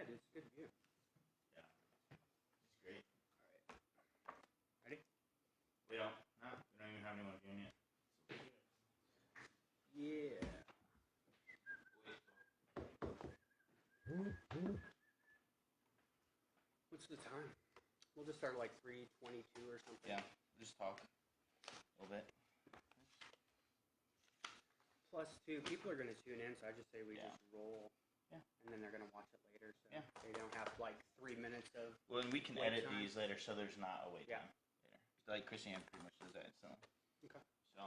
dude. It's a good view. Yeah. It's great. All right. Ready? We don't even have anyone viewing yet. Yeah. What's the time? We'll just start at like 3:22 or something. Yeah, just talk a little bit. +2. People are going to tune in, so I just say we just roll. Yeah. And then they're going to watch it later, so they don't have like 3 minutes of. Well, and we can edit these later, so there's not a wait time later. Like Christiane pretty much does that, so. Okay. So.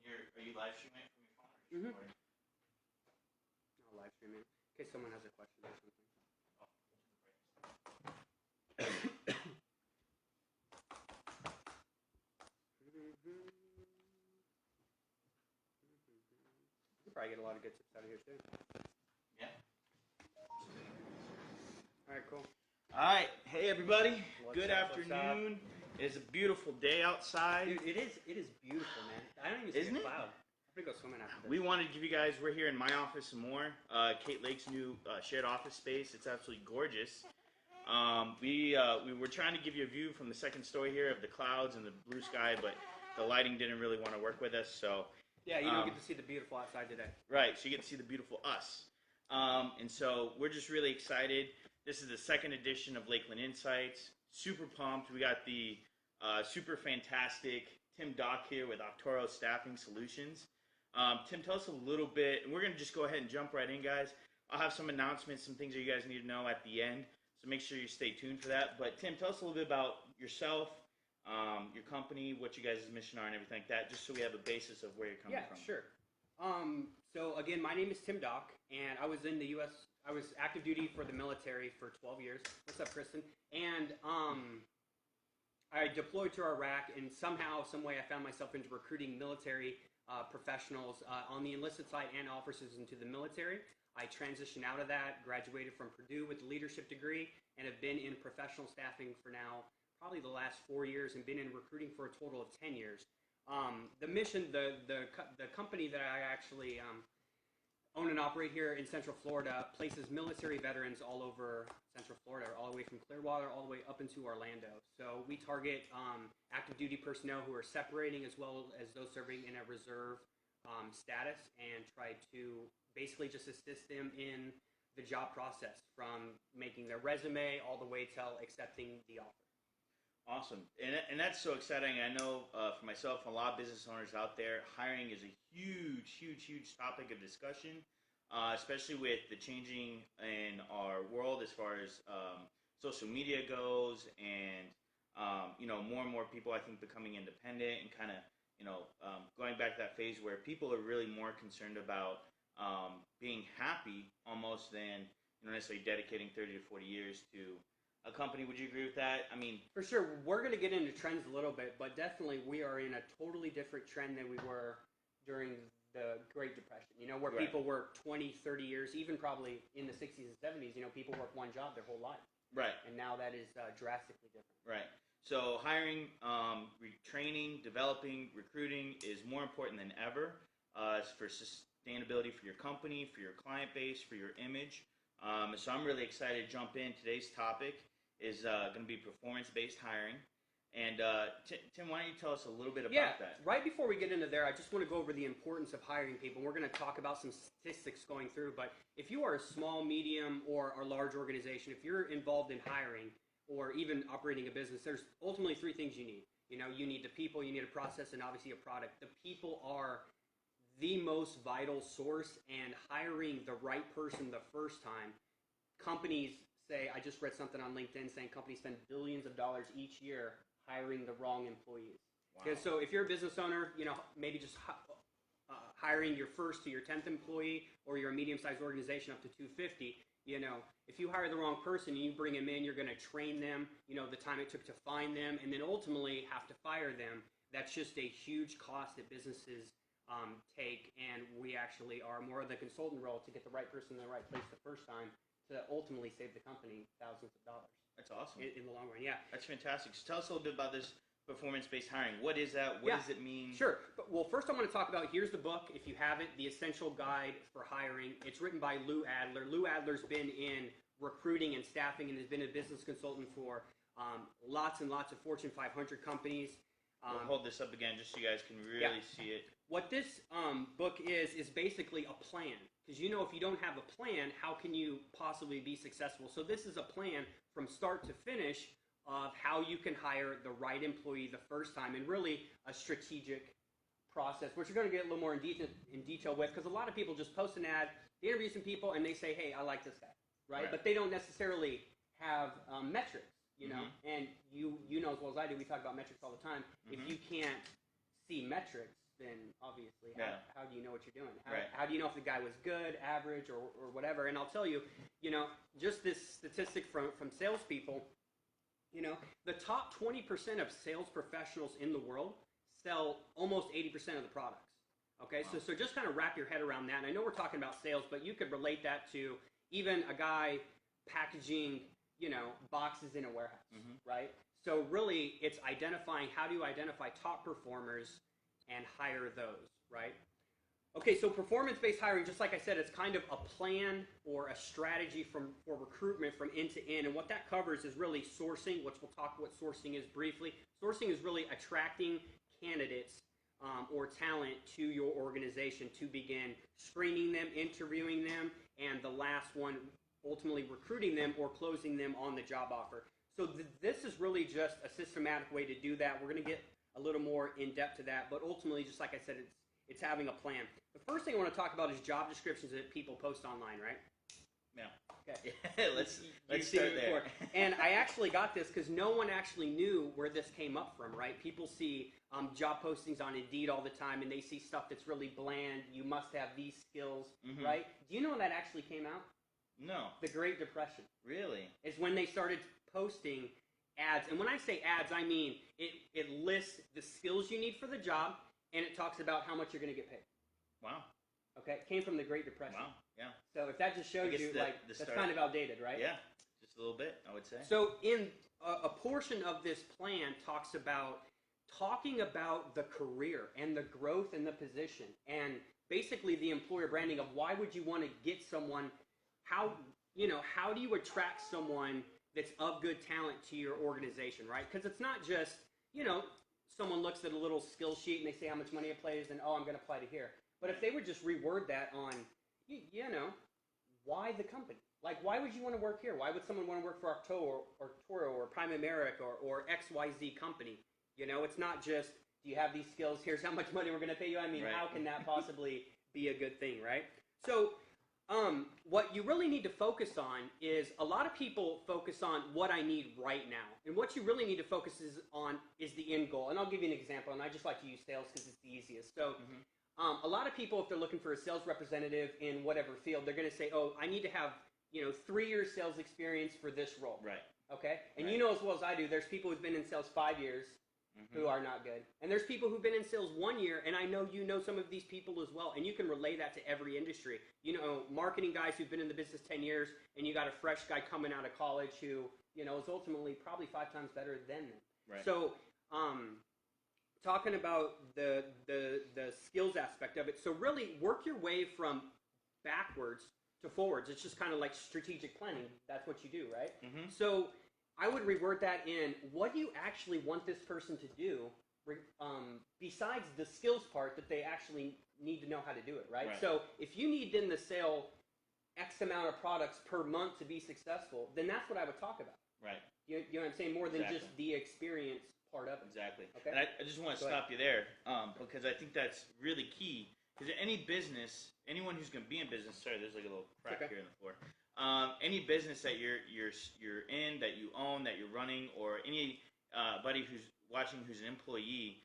Are you live streaming from your phone? Or recording? I'll live stream it in case someone has a question or something. You'll probably get a lot of good tips out of here too. Yeah. All right, cool. All right, hey everybody. Good afternoon. It's a beautiful day outside. Dude, it is beautiful, man. I don't even see a cloud. I'm gonna go swimming after this. We wanted to give you guys. We're here in my office some more. Kate Lake's new shared office space. It's absolutely gorgeous. We were trying to give you a view from the second story here of the clouds and the blue sky, but the lighting didn't really want to work with us, so... Yeah, you don't get to see the beautiful outside today. Right, so you get to see the beautiful us. And so we're just really excited. This is the second edition of Lakeland Insights. Super pumped. We got the super fantastic Tim Dock here with Auctoro Staffing Solutions. Tim, tell us a little bit, and we're going to just go ahead and jump right in, guys. I'll have some announcements, some things that you guys need to know at the end. So make sure you stay tuned for that. But Tim, tell us a little bit about yourself, your company, what you guys' mission are, and everything like that, just so we have a basis of where you're coming from. Yeah, sure. So again, my name is Tim Dock, and I was in the U.S. I was active duty for the military for 12 years. What's up, Kristen? And I deployed to Iraq, and somehow, some way, I found myself into recruiting military professionals on the enlisted side and officers into the military. I transitioned out of that, graduated from Purdue with a leadership degree, and have been in professional staffing for now probably the last 4 years, and been in recruiting for a total of 10 years. The mission, the company that I actually own and operate here in Central Florida places military veterans all over Central Florida, all the way from Clearwater all the way up into Orlando. So we target active duty personnel who are separating, as well as those serving in a reserve status, and try to basically just assist them in the job process, from making their resume all the way till accepting the offer. Awesome. And that's so exciting. I know for myself and a lot of business owners out there, hiring is a huge, huge, huge topic of discussion, especially with the changing in our world as far as social media goes, and more and more people, I think, becoming independent, and kind of going back to that phase where people are really more concerned about being happy almost than necessarily dedicating 30 to 40 years to a company. Would you agree with that? I mean, for sure. We're going to get into trends a little bit, but definitely we are in a totally different trend than we were during the Great Depression, where people work 20, 30 years, even probably in the 60s and 70s, people work one job their whole life. Right. And now that is drastically different. Right. So hiring, training, developing, recruiting is more important than ever for sustainability for your company, for your client base, for your image. So I'm really excited to jump in. Today's topic is going to be performance-based hiring. And Tim, why don't you tell us a little bit about that? Right before we get into there, I just want to go over the importance of hiring people. We're going to talk about some statistics going through, but if you are a small, medium, or a large organization, if you're involved in hiring or even operating a business, there's ultimately three things you need. You need the people, you need a process, and obviously a product. The people are the most vital source, and hiring the right person the first time. Companies say, I just read something on LinkedIn saying companies spend billions of dollars each year hiring the wrong employees. Wow. So if you're a business owner, maybe just hiring your first to your 10th employee, or you're a medium-sized organization up to 250, if you hire the wrong person and you bring them in, you're going to train them, the time it took to find them, and then ultimately have to fire them. That's just a huge cost that businesses take, and we actually are more of the consultant role to get the right person in the right place the first time to ultimately save the company thousands of dollars. That's awesome. In the long run, yeah. That's fantastic. So tell us a little bit about this performance-based hiring. What is that? What does it mean? Sure. Well, first I want to talk about, here's the book, if you have it, The Essential Guide for Hiring. It's written by Lou Adler. Lou Adler's been in recruiting and staffing and has been a business consultant for lots and lots of Fortune 500 companies. We'll hold this up again just so you guys can really see it. What this book is basically a plan. Because if you don't have a plan, how can you possibly be successful? So this is a plan from start to finish of how you can hire the right employee the first time, and really a strategic process, which we're going to get a little more in detail with, because a lot of people just post an ad, they interview some people, and they say, hey, I like this guy, right? But they don't necessarily have metrics, and you know as well as I do, we talk about metrics all the time. If you can't see metrics, then obviously how do you know what you're doing? How do you know if the guy was good, average, or whatever? And I'll tell you, just this statistic from salespeople, the top 20% of sales professionals in the world sell almost 80% of the products. Okay, wow. So just kind of wrap your head around that. And I know we're talking about sales, but you could relate that to even a guy packaging, boxes in a warehouse, right? So really, it's identifying, how do you identify top performers and hire those, right? Okay, so performance-based hiring, just like I said, it's kind of a plan or a strategy for recruitment from end to end. And what that covers is really sourcing, which we'll talk what sourcing is briefly. Sourcing is really attracting candidates or talent to your organization to begin screening them, interviewing them, and the last one, ultimately recruiting them or closing them on the job offer. So this is really just a systematic way to do that. We're going to get a little more in-depth to that, but ultimately, just like I said, it's having a plan. The first thing I want to talk about is job descriptions that people post online, right? Yeah. Okay. let's start there. And I actually got this because no one actually knew where this came up from, right? People see job postings on Indeed all the time, and they see stuff that's really bland. You must have these skills, right? Do you know when that actually came out? No. The Great Depression. Really? Is when they started posting ads. And when I say ads, I mean it lists the skills you need for the job, and it talks about how much you're going to get paid. Wow. Okay, it came from the Great Depression. Wow, yeah. So if that just shows you, that's kind of outdated, right? Yeah, just a little bit, I would say. So in a portion of this plan talks about talking about the career and the growth in the position, and basically the employer branding of why would you want to get someone, how do you attract someone that's of good talent to your organization, right? Because it's not just, someone looks at a little skill sheet and they say how much money it pays and, I'm going to apply to here. But if they would just reword that on, why the company? Like, why would you want to work here? Why would someone want to work for Auctoro or Prime America or XYZ company? It's not just, do you have these skills? Here's how much money we're going to pay you. I mean, how can that possibly be a good thing, right? So what you really need to focus on is, a lot of people focus on what I need right now. And what you really need to focus on is the end goal. And I'll give you an example, and I just like to use sales because it's the easiest. So a lot of people, if they're looking for a sales representative in whatever field, they're going to say, I need to have 3 years sales experience for this role. Right. Okay? And you know as well as I do, there's people who've been in sales 5 years who are not good. And there's people who've been in sales 1 year, and I know some of these people as well, and you can relay that to every industry. Marketing guys who've been in the business 10 years, and you got a fresh guy coming out of college who, is ultimately probably 5 times better than them. Right. So, talking about the skills aspect of it, so really work your way from backwards to forwards. It's just kind of like strategic planning. That's what you do, right? So I would reword that in, what do you actually want this person to do besides the skills part that they actually need to know how to do it, right? So if you need them to sell X amount of products per month to be successful, then that's what I would talk about. Right. You know what I'm saying? More than just the experience part of it. Exactly. Okay. And I just want to stop you there because I think that's really key. Because any business, anyone who's going to be in business, sorry, there's like a little crack here in the floor. Any business that you're in, that you own, that you're running, or anybody who's watching who's an employee,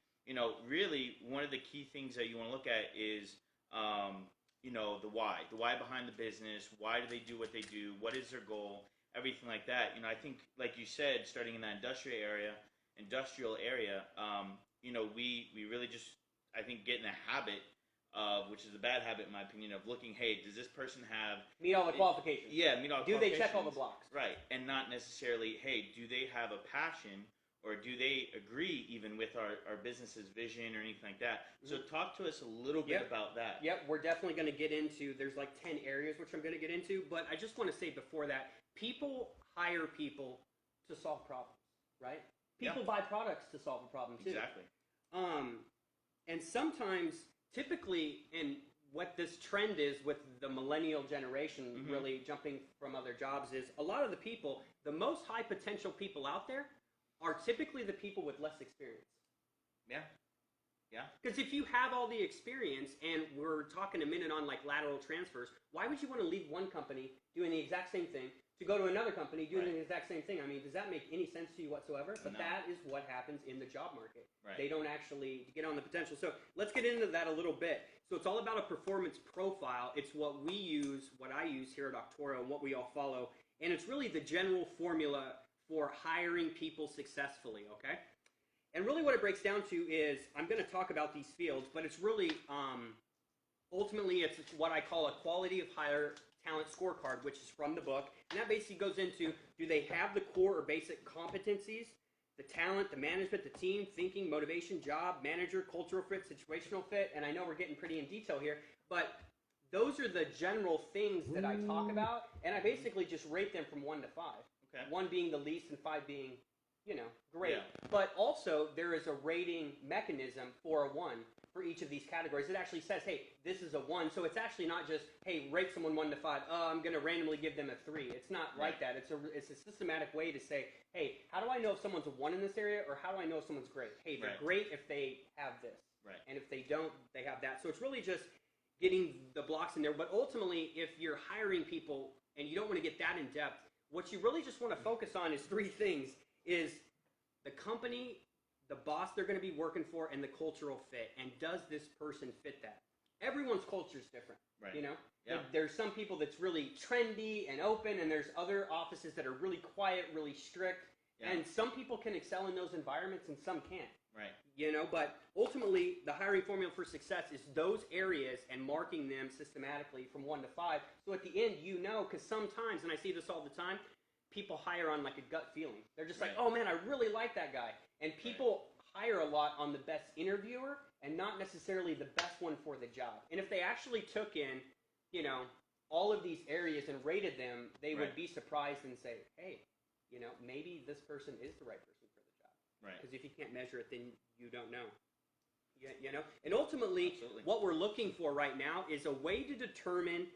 really one of the key things that you want to look at is, the why behind the business. Why do they do what they do? What is their goal? Everything like that. I think, like you said, starting in that industrial area, we really just, I think, get in a habit of, which is a bad habit in my opinion, of looking, hey, does this person meet all the qualifications? Yeah, meet all the qualifications. Do they check all the blocks? Right, and not necessarily, hey, do they have a passion or do they agree even with our business's vision or anything like that? So talk to us a little bit about that. Yep, we're definitely going to get into, there's like 10 areas which I'm going to get into, but I just want to say before that, people hire people to solve problems, right? People buy products to solve a problem too. Exactly. And sometimes, typically, and what this trend is with the millennial generation really jumping from other jobs is a lot of the people, the most high potential people out there are typically the people with less experience. Yeah. Yeah. Because if you have all the experience, and we're talking a minute on like lateral transfers, why would you want to leave one company doing the exact same thing to go to another company doing the exact same thing? I mean, does that make any sense to you whatsoever? But that is what happens in the job market. Right. They don't actually get on the potential. So let's get into that a little bit. So it's all about a performance profile. It's what we use, what I use here at Auctoro, and what we all follow. And it's really the general formula for hiring people successfully, okay? And really what it breaks down to is, I'm going to talk about these fields, but it's really, ultimately, it's what I call a quality of hire talent scorecard, which is from the book. And that basically goes into, do they have the core or basic competencies, the talent, the management, the team, thinking, motivation, job, manager, cultural fit, situational fit. And I know we're getting pretty in detail here, but those are the general things that I talk about. And I basically just rate them from 1 to 5. Okay. 1 being the least and 5 being, great. Yeah. But also there is a rating mechanism for a 1 for each of these categories. It actually says, hey, this is a 1. So it's actually not just, hey, rate someone 1 to 5. Oh, I'm going to randomly give them a 3. It's not like that. It's a systematic way to say, hey, how do I know if someone's a 1 in this area, or how do I know if someone's great? Hey, they're great if they have this. Right. And if they don't, they have that. So it's really just getting the blocks in there. But ultimately, if you're hiring people and you don't want to get that in depth, what you really just want to focus on is 3 things: is the company, the boss they're going to be working for, and the cultural fit. And does this person fit that? Everyone's culture is different, Yeah. There's some people that's really trendy and open, and there's other offices that are really quiet, really strict. Yeah. And some people can excel in those environments and some can't. Right. But ultimately, the hiring formula for success is those areas and marking them systematically from 1 to 5. So at the end, because sometimes, and I see this all the time, people hire on like a gut feeling. They're just like, oh man, I really like that guy. And people hire a lot on the best interviewer and not necessarily the best one for the job. And if they actually took in, all of these areas and rated them, they would be surprised and say, hey, maybe this person is the right person for the job. Right. Because if you can't measure it, then you don't know. And ultimately, what we're looking for right now is a way to determine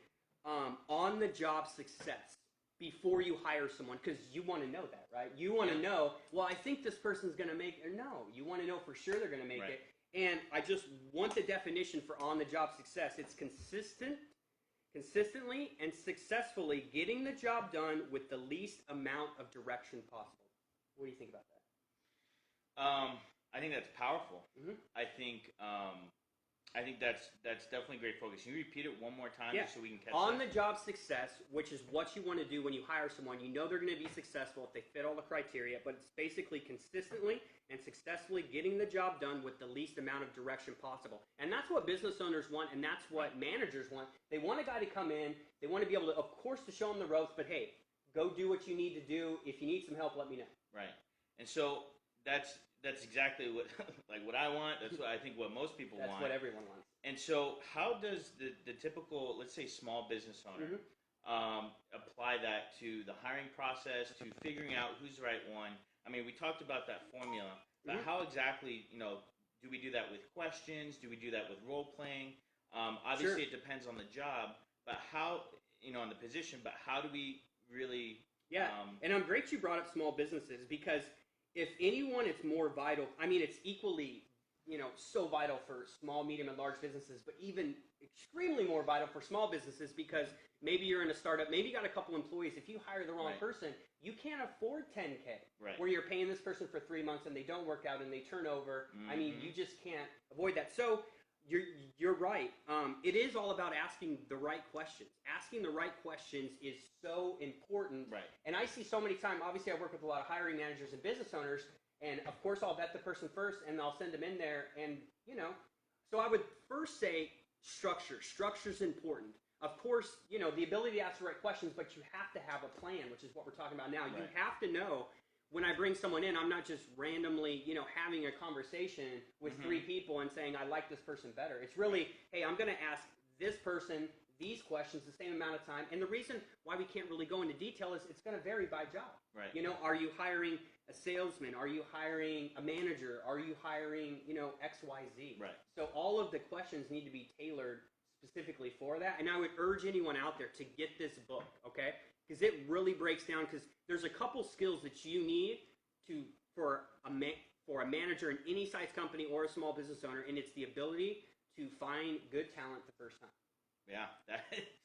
on-the-job success before you hire someone, because you want to know that, right? You want to know, well, I think this person's going to make it. No, you want to know for sure they're going to make it. And I just want the definition for on-the-job success. It's consistently and successfully getting the job done with the least amount of direction possible. What do you think about that? I think that's powerful. I think that's definitely great focus. Can you repeat it one more time just so we can catch on the job success, which is what you want to do when you hire someone. They're going to be successful if they fit all the criteria, but it's basically consistently and successfully getting the job done with the least amount of direction possible. And that's what business owners want, and that's what managers want. They want a guy to come in. They want to be able to, of course, to show them the ropes, but hey, go do what you need to do. If you need some help, let me know. Right. And so that's exactly what what I want. That's what I think what most people want. That's what everyone wants. And so how does the typical, let's say, small business owner apply that to the hiring process, to figuring out who's the right one? I mean, we talked about that formula, but how exactly, do we do that with questions? Do we do that with role playing? Obviously, it depends on the job, but how, on the position, but how do we really... Yeah, and I'm great you brought up small businesses, because if anyone, it's more vital. I mean, it's equally, so vital for small, medium, and large businesses, but even extremely more vital for small businesses, because maybe you're in a startup, maybe you got a couple employees. If you hire the wrong person, you can't afford $10K, where you're paying this person for 3 months and they don't work out and they turn over. I mean, you just can't avoid that. So you're right. It is all about asking the right questions. Asking the right questions is so important. Right. And I see so many times, obviously I work with a lot of hiring managers and business owners, and of course I'll vet the person first and I'll send them in there, and so I would first say structure. Structure's important. Of course, the ability to ask the right questions, but you have to have a plan, which is what we're talking about now. You have to know when I bring someone in, I'm not just randomly, having a conversation with three people and saying, I like this person better. It's really, hey, I'm going to ask this person these questions the same amount of time. And the reason why we can't really go into detail is it's going to vary by job. Right. Are you hiring a salesman? Are you hiring a manager? Are you hiring, X, Y, Z? Right. So all of the questions need to be tailored specifically for that. And I would urge anyone out there to get this book, okay? Because it really breaks down, because there's a couple skills that you need for a manager in any size company or a small business owner, and it's the ability to find good talent the first time. Yeah.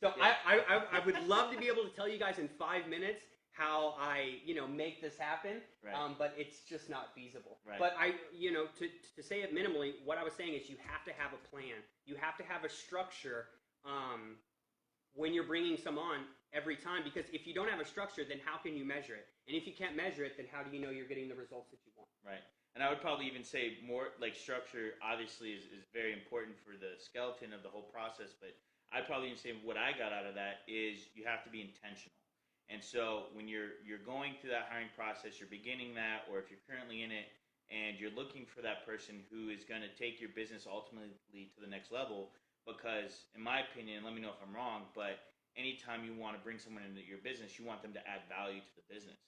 So yeah. I would love to be able to tell you guys in 5 minutes how I make this happen, right. But it's just not feasible. Right. But to say it minimally, what I was saying is you have to have a plan. You have to have a structure when you're bringing some on every time, because if you don't have a structure, then how can you measure it? And if you can't measure it, then how do you know you're getting the results that you want? Right. And I would probably even say more like structure obviously is very important for the skeleton of the whole process, but I'd probably even say what I got out of that is you have to be intentional. And so when you're going through that hiring process, you're beginning that, or if you're currently in it and you're looking for that person who is going to take your business ultimately to the next level, because in my opinion, let me know if I'm wrong, but anytime you want to bring someone into your business, you want them to add value to the business.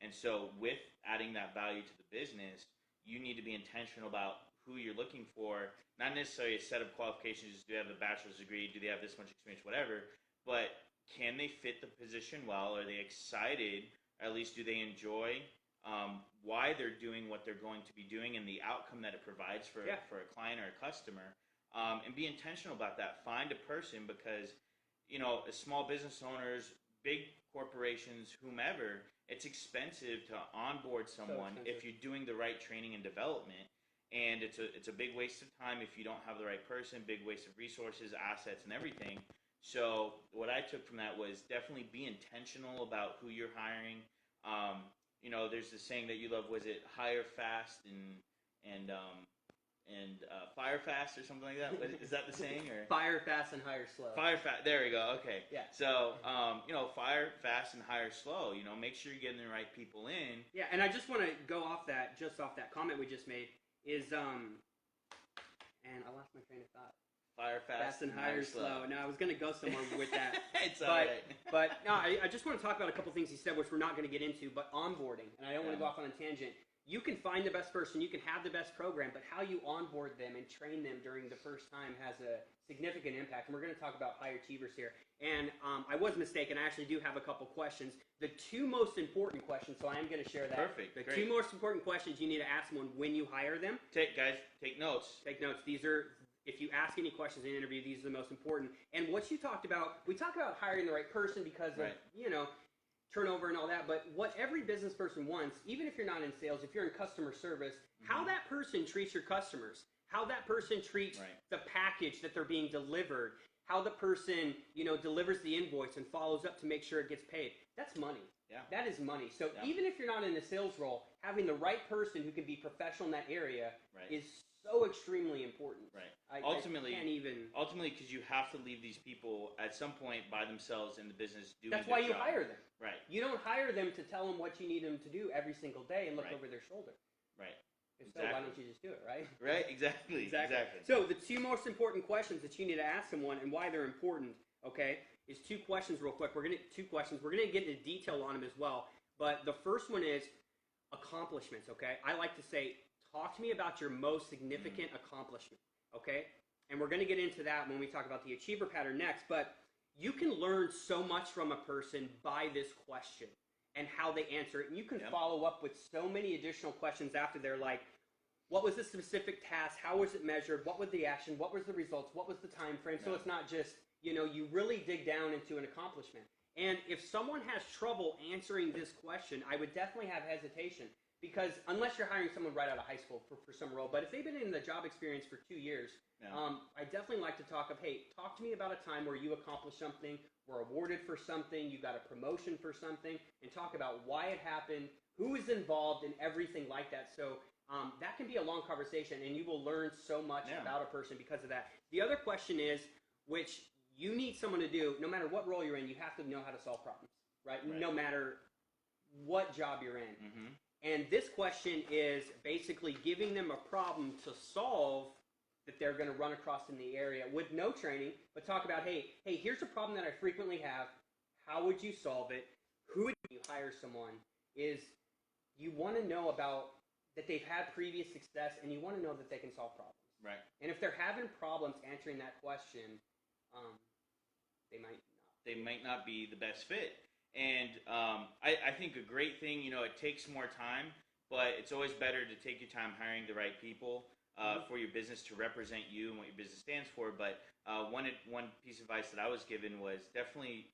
And so with adding that value to the business, you need to be intentional about who you're looking for, not necessarily a set of qualifications. Do they have a bachelor's degree? Do they have this much experience? Whatever. But can they fit the position well? Are they excited? Or at least do they enjoy why they're doing what they're going to be doing and the outcome that it provides for a client or a customer? And be intentional about that. Find a person, because, as small business owners, big corporations, whomever, it's expensive to onboard someone if you're doing the right training and development. And it's a big waste of time if you don't have the right person, big waste of resources, assets, and everything. So what I took from that was definitely be intentional about who you're hiring. There's this saying that you love, was it hire fast and fire fast or something like that? Is that the saying? Or fire fast and hire slow? Fire fast. There we go. Okay. Yeah. So, fire fast and hire slow. Make sure you're getting the right people in. Yeah, and I just want to go off that comment we just made. And I lost my train of thought. Fire fast and hire slow. No, I was going to go somewhere with that. It's all right. But no, I just want to talk about a couple things he said, which we're not going to get into, but onboarding. And I don't want to go off on a tangent. You can find the best person, you can have the best program, but how you onboard them and train them during the first time has a significant impact. And we're going to talk about high achievers here. And I was mistaken. I actually do have a couple questions. The two most important questions, so I am going to share that. Perfect. The Great. two most important questions you need to ask someone when you hire them. Take notes. Take notes. These are, if you ask any questions in an interview, these are the most important. And what you talked about, we talked about hiring the right person because of, turnover and all that, but what every business person wants, even if you're not in sales, if you're in customer service, how that person treats your customers, how that person treats the package that they're being delivered, how the person, delivers the invoice and follows up to make sure it gets paid. That's money. Yeah. That is money. So even if you're not in a sales role, having the right person who can be professional in that area is so extremely important. Right. Ultimately, because you have to leave these people at some point by themselves in the business doing That's why you hire them. Right. You don't hire them to tell them what you need them to do every single day and look over their shoulder. Right. So why don't you just do it, right? Right, exactly. So the two most important questions that you need to ask someone and why they're important, is two questions real quick. We're going to get into detail on them as well. But the first one is accomplishments, I like to say, talk to me about your most significant accomplishment, And we're going to get into that when we talk about the achiever pattern next. But you can learn so much from a person by this question and how they answer it. And you can follow up with so many additional questions after they're like, what was the specific task? How was it measured? What was the action? What was the results? What was the time frame? So it's not just, you really dig down into an accomplishment. And if someone has trouble answering this question, I would definitely have hesitation. Because unless you're hiring someone right out of high school for some role, but if they've been in the job experience for 2 years, I definitely like to talk to me about a time where you accomplished something, were awarded for something, you got a promotion for something, and talk about why it happened, who is involved, and everything like that. So that can be a long conversation, and you will learn so much about a person because of that. The other question is, which you need someone to do, no matter what role you're in, you have to know how to solve problems, right? No matter what job you're in. And this question is basically giving them a problem to solve that they're going to run across in the area with no training, but talk about, hey, here's a problem that I frequently have. How would you solve it? Who would you hire someone? Is you want to know about that they've had previous success, and you want to know that they can solve problems. Right. And if they're having problems answering that question, they might not. They might not be the best fit. And I think a great thing, it takes more time, but it's always better to take your time hiring the right people for your business to represent you and what your business stands for. But one piece of advice that I was given was definitely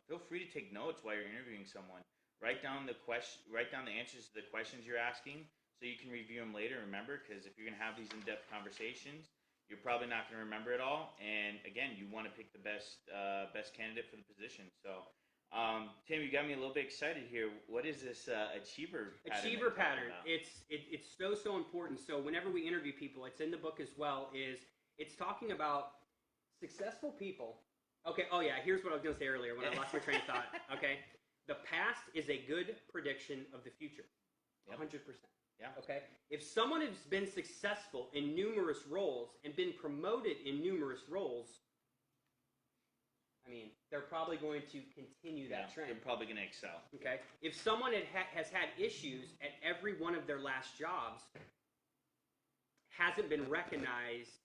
feel free to take notes while you're interviewing someone. Write down the answers to the questions you're asking, so you can review them later. Remember, because if you're going to have these in-depth conversations, you're probably not going to remember it all. And again, you want to pick the best candidate for the position. So, Tim, you got me a little bit excited here. What is this achiever pattern? Achiever pattern. It's so important. So whenever we interview people, it's in the book as well. It's talking about successful people. Okay. Oh yeah. Here's what I was going to say earlier when I lost my train of thought. Okay. The past is a good prediction of the future. 100%. Yeah. Okay. If someone has been successful in numerous roles and been promoted in numerous roles, I mean, they're probably going to continue that trend. They're probably going to excel. Okay. If someone has had issues at every one of their last jobs, hasn't been recognized,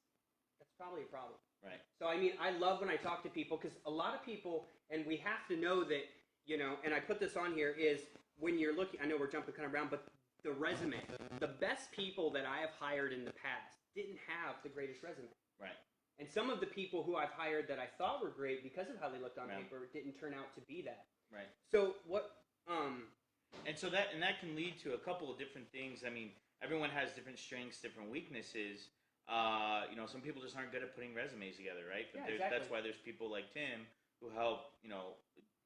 that's probably a problem. Right. So, I mean, I love when I talk to people, because a lot of people, and we have to know that, and I put this on here, is when you're looking, I know we're jumping kind of around, but the resume. The best people that I have hired in the past didn't have the greatest resume. Right. And some of the people who I've hired that I thought were great because of how they looked on paper didn't turn out to be that. Right. So what? And so that can lead to a couple of different things. I mean, everyone has different strengths, different weaknesses. Some people just aren't good at putting resumes together, right? But exactly. That's why there's people like Tim who help,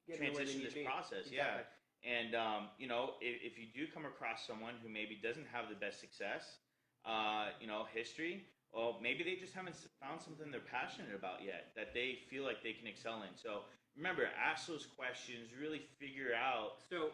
transition this process. Exactly. Yeah. And, if you do come across someone who maybe doesn't have the best success, history, well, maybe they just haven't found something they're passionate about yet that they feel like they can excel in. So remember, ask those questions, really figure out. So,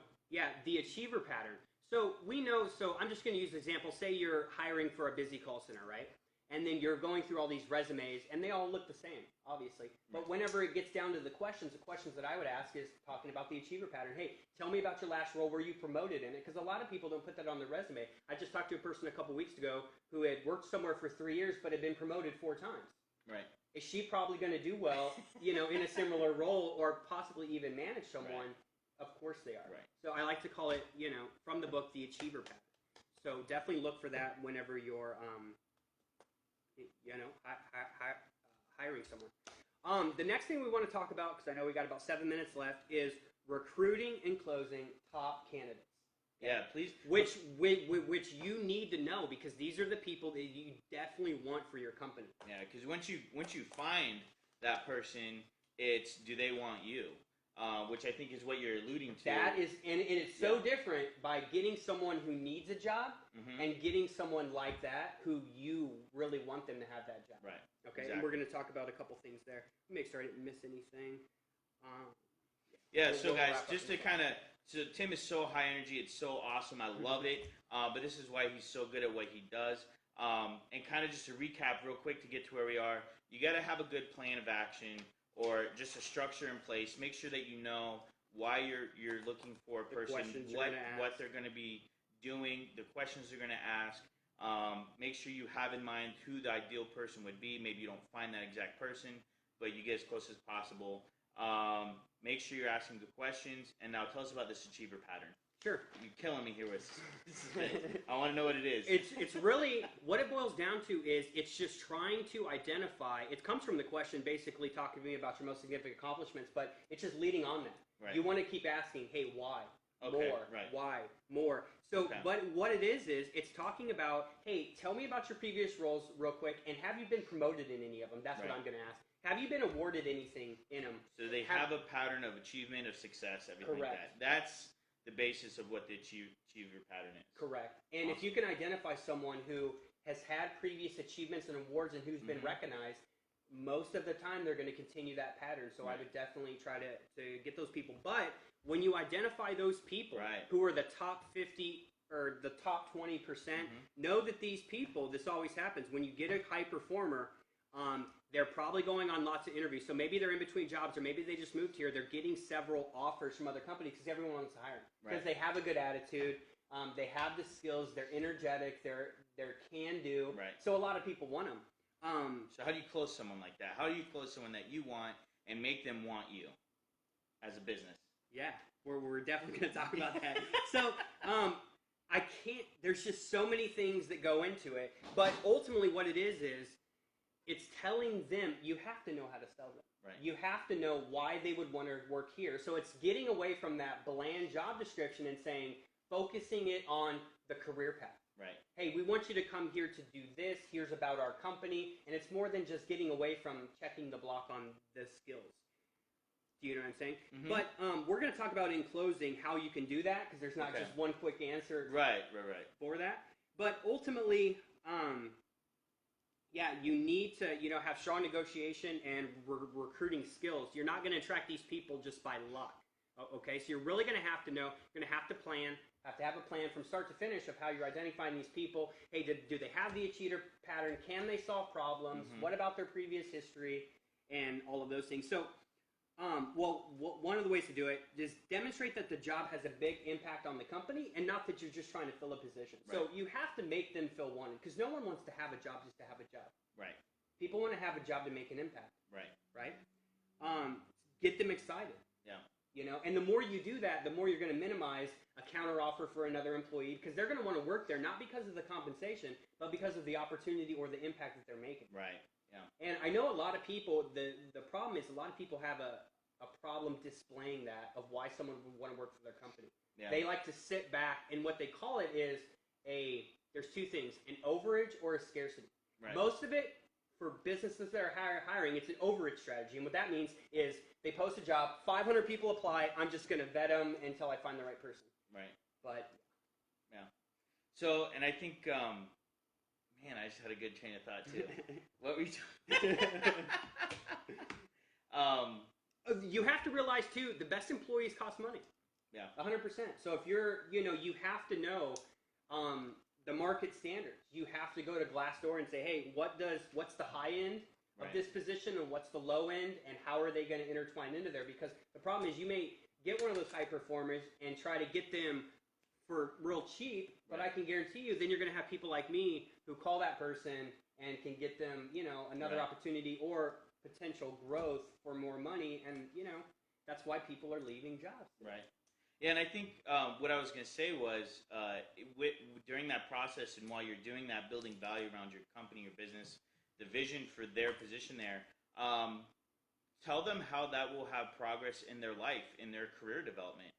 the achiever pattern. So we know, I'm just going to use an example. Say you're hiring for a busy call center, right? And then you're going through all these resumes, and they all look the same, obviously. But whenever it gets down to the questions that I would ask is talking about the achiever pattern. Hey, tell me about your last role. Were you promoted in it? Because a lot of people don't put that on their resume. I just talked to a person a couple weeks ago who had worked somewhere for 3 years but had been promoted 4 times. Right. Is she probably going to do well, in a similar role or possibly even manage someone? Right. Of course they are. Right. So I like to call it, from the book, the achiever pattern. So definitely look for that whenever you're hiring someone. The next thing we want to talk about, because I know we got about 7 minutes left, is recruiting and closing top candidates. Yeah, please. Which you need to know, because these are the people that you definitely want for your company. Yeah, because once you find that person, it's do they want you? Which I think is what you're alluding to. That is, and it's so different by getting someone who needs a job and getting someone like that who you really want them to have that job. Right. Okay, exactly. and we're going to talk about a couple things there. Make sure I didn't miss anything. So guys, just to kind of, Tim is so high energy. It's so awesome. I love it. But this is why he's so good at what he does. And kind of just to recap real quick to get to where we are, you got to have a good plan of action, or just a structure in place. Make sure that you know why you're looking for a person, what they're going to be doing, the questions they're going to ask. Make sure you have in mind who the ideal person would be. Maybe you don't find that exact person, but you get as close as possible. Make sure you're asking good questions. And now tell us about this achiever pattern. Sure. You're killing me here with this. I want to know what it is. It's really, what it boils down to is it's just trying to identify, it comes from the question basically talking to me about your most significant accomplishments, but it's just leading on that. Right. You want to keep asking, hey, why? Okay, more. Right. Why? More. So, but what it is it's talking about, hey, tell me about your previous roles real quick, and have you been promoted in any of them? That's what I'm going to ask. Have you been awarded anything in them? So they have a pattern of achievement, of success, everything like that. That's the basis of what the achiever pattern is. Correct. And if you can identify someone who has had previous achievements and awards and who's been recognized, most of the time they're going to continue that pattern. So I would definitely try to get those people. But when you identify those people who are the top 50 or the top 20%, know that these people, this always happens, when you get a high performer, they're probably going on lots of interviews. So maybe they're in between jobs, or maybe they just moved here. They're getting several offers from other companies because everyone wants to hire them. Because they have a good attitude, they have the skills, they're energetic, they're can-do. Right. So a lot of people want them. So how do you close someone like that? How do you close someone that you want and make them want you as a business? Yeah, we're definitely going to talk about that. So I can't, there's just so many things that go into it. But ultimately what it is it's telling them, you have to know how to sell them. Right. You have to know why they would want to work here. So it's getting away from that bland job description and saying, focusing it on the career path. Right. Hey, we want you to come here to do this. Here's about our company. And it's more than just getting away from checking the block on the skills. Do you know what I'm saying? Mm-hmm. But we're going to talk about in closing how you can do that, because there's not just one quick answer for that. But ultimately, you need to have strong negotiation and recruiting skills. You're not going to attract these people just by luck. Okay, so you're really going to have to know. You're going to have to plan. Have to have a plan from start to finish of how you're identifying these people. Hey, do they have the achiever pattern? Can they solve problems? Mm-hmm. What about their previous history? And all of those things. So, one of the ways to do it is demonstrate that the job has a big impact on the company and not that you're just trying to fill a position. Right. So you have to make them feel wanted, because no one wants to have a job just to have a job. Right. People want to have a job to make an impact. Right. Right? Get them excited. Yeah. And the more you do that, the more you're going to minimize a counteroffer for another employee, because they're going to want to work there not because of the compensation, but because of the opportunity or the impact that they're making. Right. Yeah. And I know a lot of people, the problem is a lot of people have a problem displaying that of why someone would want to work for their company. Yeah. They like to sit back, and what they call it is there's two things, an overage or a scarcity. Right. Most of it, for businesses that are hiring, it's an overage strategy. And what that means is they post a job, 500 people apply, I'm just going to vet them until I find the right person. Right. But, yeah. So, and I think, man, I just had a good chain of thought, too. What were you talking you have to realize, too, the best employees cost money. Yeah. 100%. So if you're, you have to know the market standards. You have to go to Glassdoor and say, hey, what's the high end of this position and what's the low end, and how are they going to intertwine into there? Because the problem is you may get one of those high performers and try to get them for real cheap, but I can guarantee you then you're going to have people like me who call that person and can get them, another opportunity or potential growth for more money, and, that's why people are leaving jobs. Right. Yeah, and I think what I was going to say was during that process and while you're doing that, building value around your company, your business, the vision for their position there, tell them how that will have progress in their life, in their career development.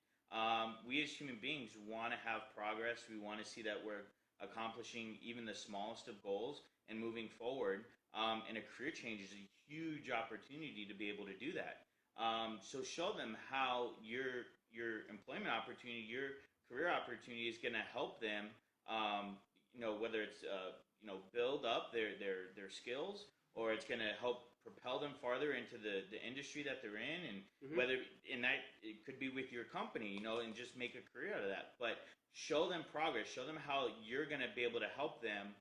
We as human beings want to have progress. We want to see that we're accomplishing even the smallest of goals and moving forward. And a career change is a huge opportunity to be able to do that. So show them how your employment opportunity, your career opportunity is going to help them, whether it's, build up their skills, or it's going to help propel them farther into the industry that they're in, and whether in that it could be with your company, and just make a career out of that. But show them progress, show them how you're going to be able to help them,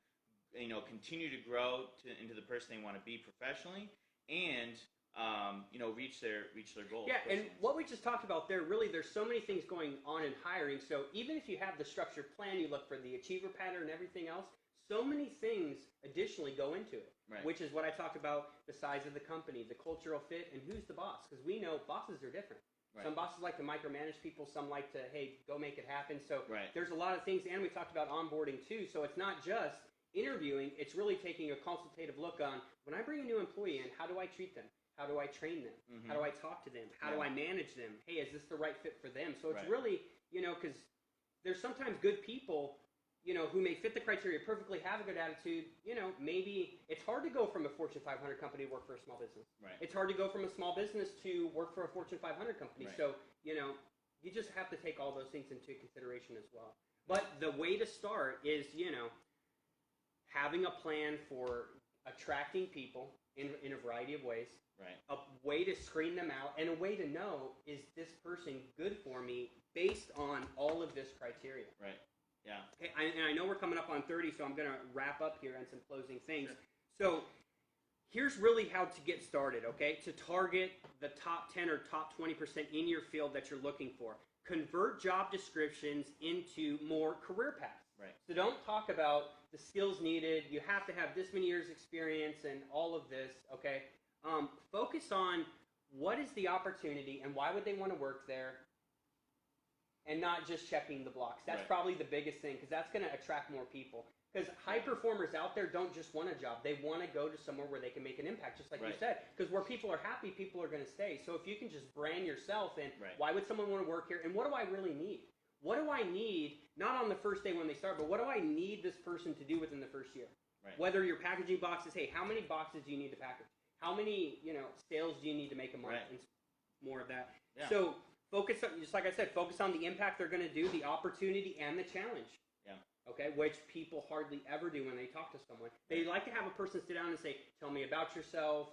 continue to grow into the person they want to be professionally, and reach their goals. Yeah, and what we just talked about there, really, there's so many things going on in hiring. So even if you have the structured plan, you look for the achiever pattern and everything else, so many things additionally go into it, which is what I talked about, the size of the company, the cultural fit, and who's the boss. Because we know bosses are different. Right. Some bosses like to micromanage people. Some like to, hey, go make it happen. So there's a lot of things, and we talked about onboarding too. So it's not just interviewing. It's really taking a consultative look on, when I bring a new employee in, how do I treat them? How do I train them? How do I talk to them? How do I manage them? Hey, is this the right fit for them? So it's really, because there's sometimes good people, who may fit the criteria perfectly, have a good attitude. Maybe it's hard to go from a Fortune 500 company to work for a small business. Right. It's hard to go from a small business to work for a Fortune 500 company. Right. So, you just have to take all those things into consideration as well. But the way to start is, having a plan for attracting people in a variety of ways. Right. A way to screen them out, and a way to know, is this person good for me based on all of this criteria. Right. Yeah. Hey, and I know we're coming up on 30, so I'm going to wrap up here on some closing things. Sure. So here's really how to get started, okay? To target the top 10 or top 20% in your field that you're looking for. Convert job descriptions into more career paths. Right. So don't talk about the skills needed. You have to have this many years experience and all of this, okay? Focus on what is the opportunity and why would they want to work there, and not just checking the blocks. That's Right. probably the biggest thing, because that's going to attract more people. Because high performers out there don't just want a job. They want to go to somewhere where they can make an impact, just like you Right. said. Because where people are happy, people are going to stay. So if you can just brand yourself and Right. why would someone want to work here, and what do I really need? What do I need, not on the first day when they start, but what do I need this person to do within the first year? Right. Whether you're packaging boxes, hey, how many boxes do you need to package? How many, sales do you need to make a month? Right. And more of that. Yeah. So focus on, just like I said, focus on the impact they're going to do, the opportunity, and the challenge. Yeah. Okay, which people hardly ever do when they talk to someone. They like to have a person sit down and say, "Tell me about yourself,"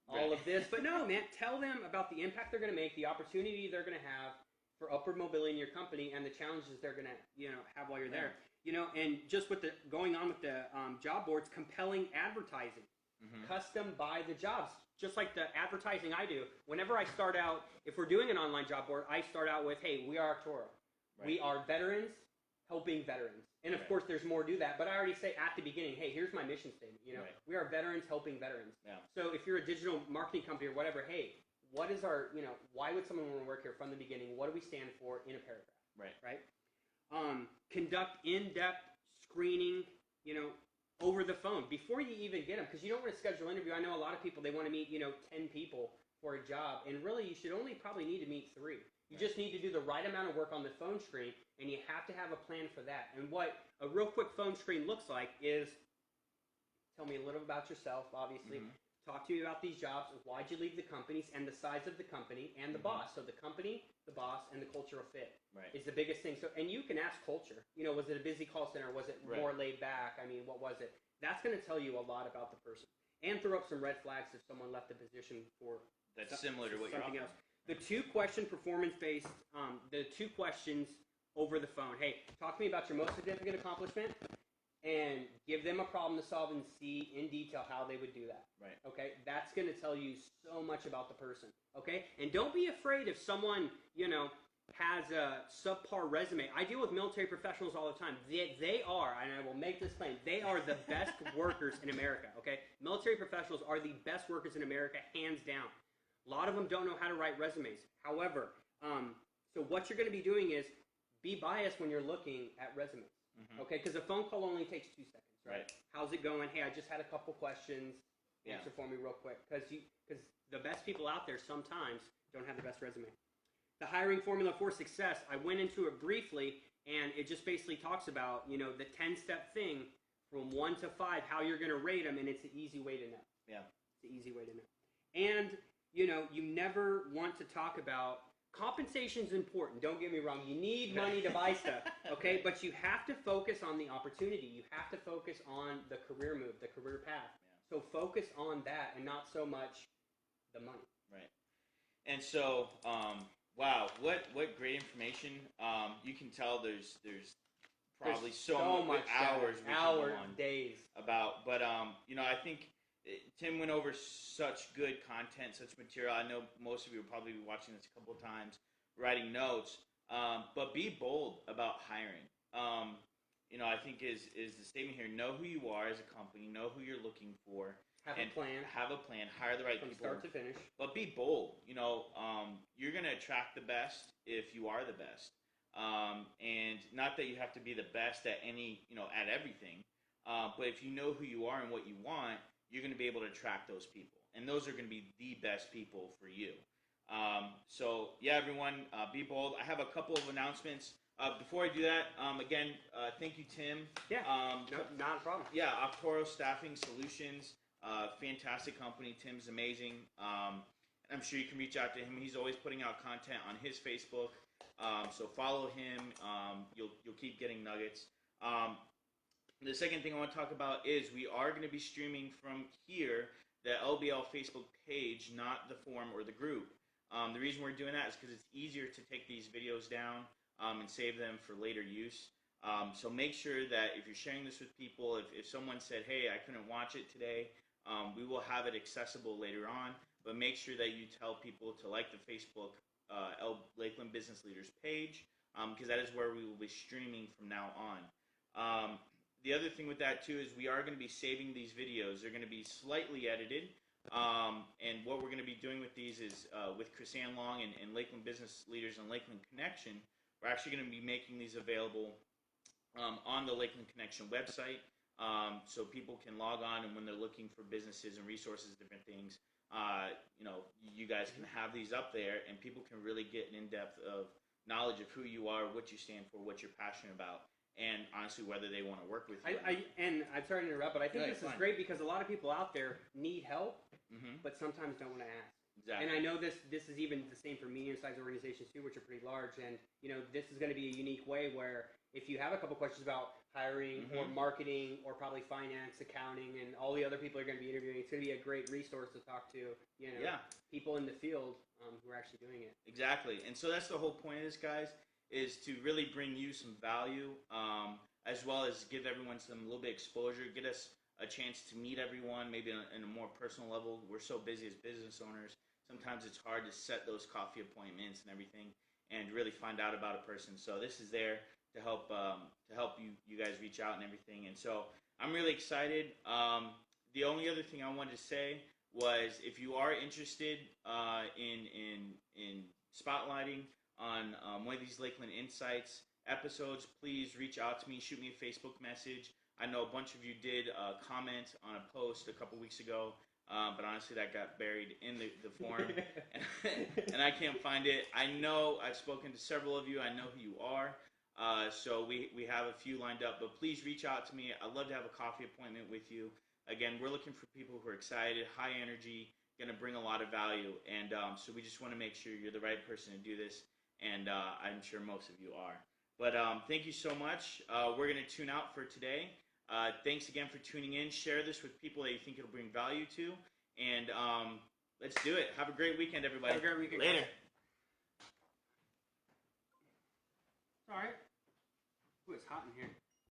all of this. But no, man, tell them about the impact they're going to make, the opportunity they're going to have for upward mobility in your company, and the challenges they're going to, have while you're there. And just with the going on with the job boards, compelling advertising, custom buy the jobs. Just like the advertising I do, whenever I start out, if we're doing an online job board, I start out with, hey, we are Auctoro. Right. We are veterans helping veterans. And of Right. course, there's more to that, but I already say at the beginning, hey, here's my mission statement. Right. We are veterans helping veterans. Yeah. So if you're a digital marketing company or whatever, hey, what is our, why would someone want to work here from the beginning? What do we stand for in a paragraph? Right. Right? Conduct in-depth screening, over the phone before you even get them, because you don't want to schedule an interview. I know a lot of people, they want to meet, 10 people for a job, and really you should only probably need to meet 3. You just need to do the right amount of work on the phone screen, and you have to have a plan for that. And what a real quick phone screen looks like is, tell me a little about yourself, obviously. Talk to me about these jobs, why'd you leave the companies, and the size of the company, and the boss. So the company, the boss, and the cultural fit is the biggest thing. So, and you can ask culture. Was it a busy call center? Was it more laid back? I mean, what was it? That's going to tell you a lot about the person. And throw up some red flags if someone left the position for That's similar to what you're something offering. else. The 2-question performance-based, the 2 questions over the phone. Hey, talk to me about your most significant accomplishment, and give them a problem to solve and see in detail how they would do that. Right. Okay? That's going to tell you so much about the person. Okay? And don't be afraid if someone, has a subpar resume. I deal with military professionals all the time. They are, and I will make this claim, they are the best workers in America. Okay? Military professionals are the best workers in America, hands down. A lot of them don't know how to write resumes. However, so what you're going to be doing is be biased when you're looking at resumes. Okay, because a phone call only takes 2 seconds, right? How's it going? Hey, I just had a couple questions. Answer for me real quick. Because the best people out there sometimes don't have the best resume. The hiring formula for success, I went into it briefly, and it just basically talks about, the 10-step thing from 1 to 5, how you're going to rate them, and it's an easy way to know. Yeah. It's an easy way to know. And, you never want to talk about compensation's important. Don't get me wrong. You need money to buy stuff, okay? But you have to focus on the opportunity. You have to focus on the career move, the career path. So focus on that and not so much the money. Right. And so, wow, what great information. You can tell there's probably so much hours, days about. But I think Tim went over such good content, such material. I know most of you will probably be watching this a couple of times, writing notes. But be bold about hiring. I think is the statement here: know who you are as a company, know who you're looking for, have a plan, hire the right from people, start to finish. But be bold. You're going to attract the best if you are the best. And not that you have to be the best at at everything, but if you know who you are and what you want, you're going to be able to attract those people, and those are going to be the best people for you. So yeah, everyone, be bold. I have a couple of announcements. Before I do that, again, thank you, Tim. Yeah, not a problem. Yeah, Auctoro Staffing Solutions, fantastic company. Tim's amazing. I'm sure you can reach out to him. He's always putting out content on his Facebook. So follow him. You'll keep getting nuggets. The second thing I want to talk about is we are going to be streaming from here, the LBL Facebook page, not the forum or the group. The reason we're doing that is because it's easier to take these videos down and save them for later use. So make sure that if you're sharing this with people, if someone said, hey, I couldn't watch it today, we will have it accessible later on. But make sure that you tell people to like the Facebook Lakeland Business Leaders page, because that is where we will be streaming from now on. The other thing with that too is we are going to be saving these videos. They're going to be slightly edited. And what we're going to be doing with these is with Chrisanne Long and Lakeland Business Leaders and Lakeland Connection, we're actually going to be making these available on the Lakeland Connection website, so people can log on, and when they're looking for businesses and resources, different things, you guys can have these up there, and people can really get an in-depth of knowledge of who you are, what you stand for, what you're passionate about, and honestly whether they want to work with you. And I'm sorry to interrupt, but I think this is great because a lot of people out there need help, but sometimes don't want to ask. Exactly. And I know this is even the same for medium-sized organizations too, which are pretty large. And this is going to be a unique way where if you have a couple questions about hiring or marketing or probably finance, accounting, and all the other people you're going to be interviewing, it's going to be a great resource to talk to people in the field who are actually doing it. Exactly. And so that's the whole point of this, guys, is to really bring you some value, as well as give everyone a little bit of exposure, get us a chance to meet everyone, maybe in a more personal level. We're so busy as business owners. Sometimes it's hard to set those coffee appointments and everything and really find out about a person. So this is there to help you guys reach out and everything. And so I'm really excited. The only other thing I wanted to say was if you are interested in spotlighting on one of these Lakeland Insights episodes, please reach out to me. Shoot me a Facebook message. I know a bunch of you did comment on a post a couple weeks ago, but honestly that got buried in the forum, and I can't find it. I know I've spoken to several of you. I know who you are, so we have a few lined up, but please reach out to me. I'd love to have a coffee appointment with you. Again, we're looking for people who are excited, high energy, going to bring a lot of value, and so we just want to make sure you're the right person to do this, and I'm sure most of you are. But thank you so much. We're going to tune out for today. Thanks again for tuning in. Share this with people that you think it'll bring value to. And let's do it. Have a great weekend, everybody. Have a great weekend. Later. All right. Ooh, it's hot in here.